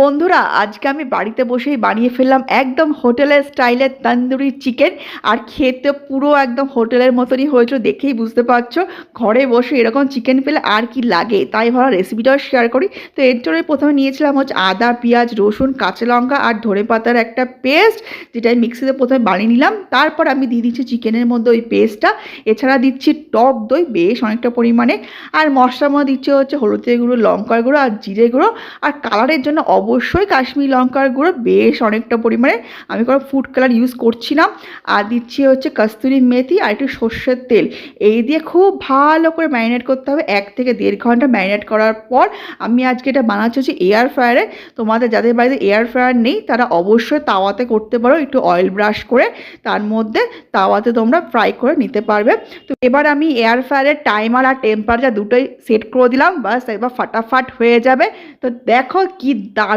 বন্ধুরা, আজকে আমি বাড়িতে বসেই বানিয়ে ফেললাম একদম হোটেলের স্টাইলের তন্দুরি চিকেন। আর খেতে পুরো একদম হোটেলের মতনই হয়েছিল, দেখেই বুঝতে পারছো। ঘরে বসে এরকম চিকেন পেলে আর কি লাগে, তাই ভালো রেসিপিটাও শেয়ার করি। তো এর জন্য প্রথমে নিয়েছিলাম হচ্ছে আদা, পেঁয়াজ, রসুন, কাঁচা লঙ্কা আর ধনেপাতার একটা পেস্ট, যেটা আমি মিক্সিতে প্রথমে বানিয়ে নিলাম। তারপর আমি দিয়ে দিচ্ছি চিকেনের মধ্যে ওই পেস্টটা। এছাড়া দিচ্ছি টক দই বেশ অনেকটা পরিমাণে। আর মশলার মধ্যে দিচ্ছি হচ্ছে হলুদের গুঁড়ো, লঙ্কার গুঁড়ো আর জিরে গুঁড়ো। আর কালারের জন্য অবশ্যই কাশ্মীরি লঙ্কার গুঁড়ো বেশ অনেকটা পরিমাণে, আমি কোনো ফুড কালার ইউজ করছি না। আর দিচ্ছি হচ্ছে কস্তুরি মেথি আর একটু সর্ষের তেল। এই দিয়ে খুব ভালো করে ম্যারিনেট করতে হবে, 1 থেকে 1.5 ঘন্টা ম্যারিনেট করার পর আমি আজকে এটা বানাচ্ছি হচ্ছে এয়ার ফ্রায়ারে। তোমাদের যাদের বাড়িতে এয়ার ফ্রায়ার নেই তারা অবশ্যই তাওয়াতে করতে পারো, একটু অয়েল ব্রাশ করে তার মধ্যে তাওয়াতে তোমরা ফ্রাই করে নিতে পারবে। তো এবার আমি এয়ার ফ্রায়ারের টাইমার আর টেম্পারেচার দুটোই সেট করে দিলাম, বাস একবার ফাটাফাট হয়ে যাবে। তো দেখো কি দারুণ